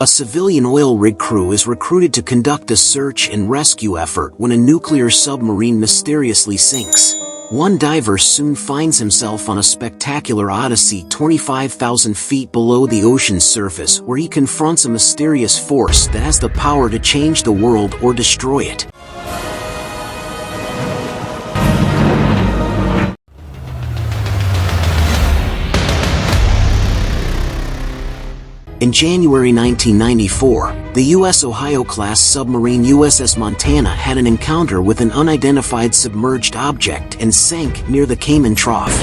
A civilian oil rig crew is recruited to conduct a search and rescue effort when a nuclear submarine mysteriously sinks. One diver soon finds himself on a spectacular odyssey 25,000 feet below the ocean's surface, where he confronts a mysterious force that has the power to change the world or destroy it. In January 1994, the U.S. Ohio-class submarine USS Montana had an encounter with an unidentified submerged object and sank near the Cayman Trough.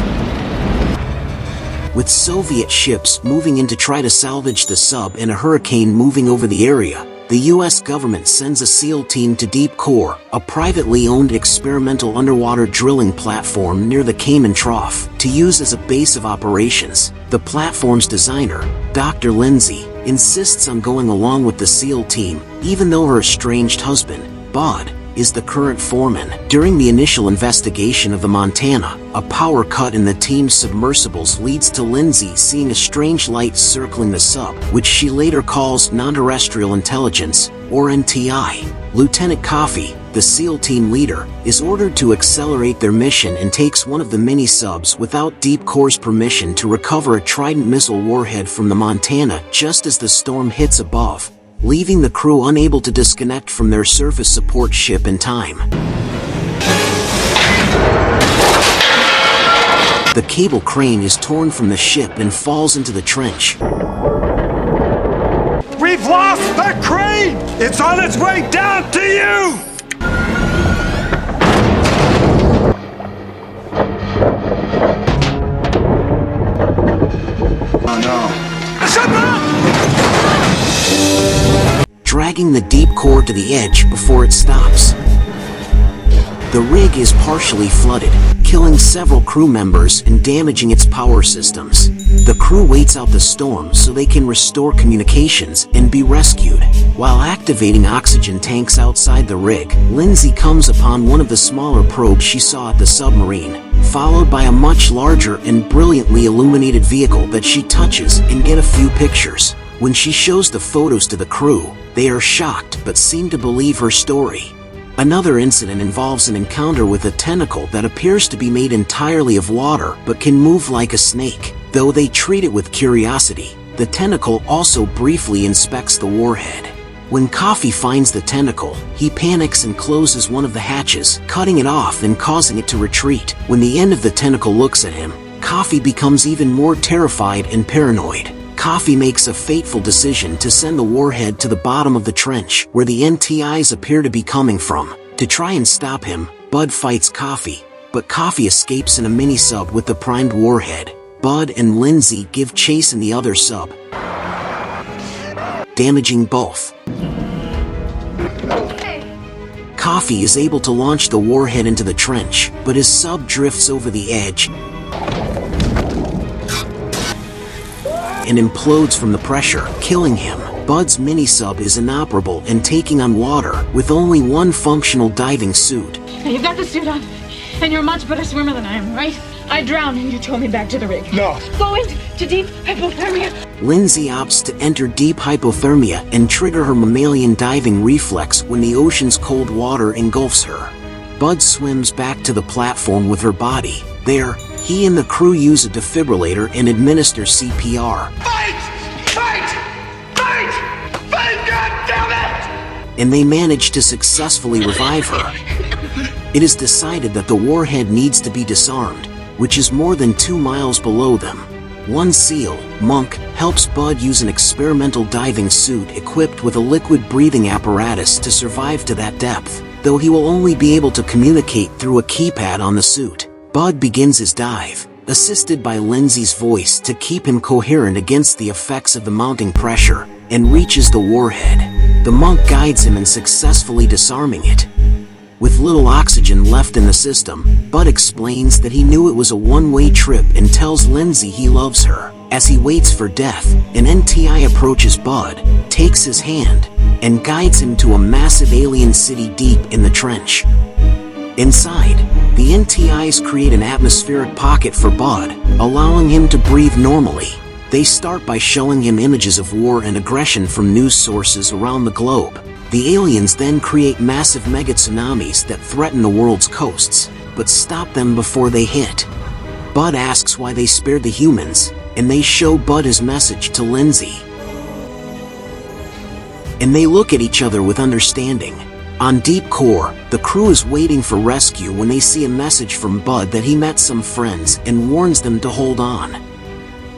With Soviet ships moving in to try to salvage the sub and a hurricane moving over the area, the U.S. government sends a SEAL team to Deep Core, a privately owned experimental underwater drilling platform near the Cayman Trough, to use as a base of operations. The platform's designer, Dr. Lindsay, insists on going along with the SEAL team, even though her estranged husband, Bud, is the current foreman. During the initial investigation of the Montana, a power cut in the team's submersibles leads to Lindsay seeing a strange light circling the sub, which she later calls non-terrestrial intelligence, or NTI. Lieutenant Coffey, the SEAL team leader, is ordered to accelerate their mission and takes one of the mini-subs without Deep Core's permission to recover a Trident missile warhead from the Montana just as the storm hits above, leaving the crew unable to disconnect from their surface support ship in time. The cable crane is torn from the ship and falls into the trench. We've lost the crane! It's on its way down to you! Oh no. Shut up! Dragging the Deep Core to the edge before it stops. The rig is partially flooded, killing several crew members and damaging its power systems. The crew waits out the storm so they can restore communications and be rescued. While activating oxygen tanks outside the rig, Lindsay comes upon one of the smaller probes she saw at the submarine, followed by a much larger and brilliantly illuminated vehicle that she touches and get a few pictures. When she shows the photos to the crew, they are shocked but seem to believe her story. Another incident involves an encounter with a tentacle that appears to be made entirely of water but can move like a snake. Though they treat it with curiosity, the tentacle also briefly inspects the warhead. When Coffey finds the tentacle, he panics and closes one of the hatches, cutting it off and causing it to retreat. When the end of the tentacle looks at him, Coffey becomes even more terrified and paranoid. Coffey makes a fateful decision to send the warhead to the bottom of the trench, where the NTIs appear to be coming from. To try and stop him, Bud fights Coffey, but Coffey escapes in a mini-sub with the primed warhead. Bud and Lindsay give chase in the other sub, damaging both. Coffey is able to launch the warhead into the trench, but his sub drifts over the edge and implodes from the pressure, killing him. Bud's mini-sub is inoperable and taking on water with only one functional diving suit. You've got the suit on, and you're a much better swimmer than I am, right? I drowned and you told me back to the rig. No. Go into deep hypothermia. Lindsay opts to enter deep hypothermia and trigger her mammalian diving reflex when the ocean's cold water engulfs her. Bud swims back to the platform with her body. There, he and the crew use a defibrillator and administer CPR. Fight! Fight! Fight! Fight! God damn it! And they manage to successfully revive her. It is decided that the warhead needs to be disarmed, which is more than 2 miles below them. One SEAL, Monk, helps Bud use an experimental diving suit equipped with a liquid breathing apparatus to survive to that depth, though he will only be able to communicate through a keypad on the suit. Bud begins his dive, assisted by Lindsay's voice to keep him coherent against the effects of the mounting pressure, and reaches the warhead. The monk guides him in successfully disarming it. With little oxygen left in the system, Bud explains that he knew it was a one-way trip and tells Lindsay he loves her. As he waits for death, an NTI approaches Bud, takes his hand, and guides him to a massive alien city deep in the trench. Inside, the NTIs create an atmospheric pocket for Bud, allowing him to breathe normally. They start by showing him images of war and aggression from news sources around the globe. The aliens then create massive mega tsunamis that threaten the world's coasts, but stop them before they hit. Bud asks why they spared the humans, and they show Bud his message to Lindsay. And they look at each other with understanding. On Deep Core, the crew is waiting for rescue when they see a message from Bud that he met some friends and warns them to hold on.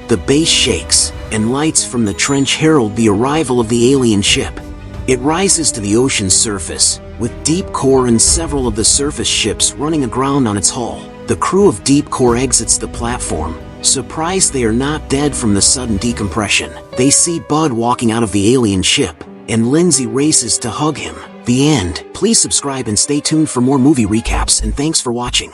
The base shakes, and lights from the trench herald the arrival of the alien ship. It rises to the ocean's surface, with Deep Core and several of the surface ships running aground on its hull. The crew of Deep Core exits the platform, surprised they are not dead from the sudden decompression. They see Bud walking out of the alien ship, and Lindsay races to hug him. The end. Please subscribe and stay tuned for more movie recaps, and thanks for watching.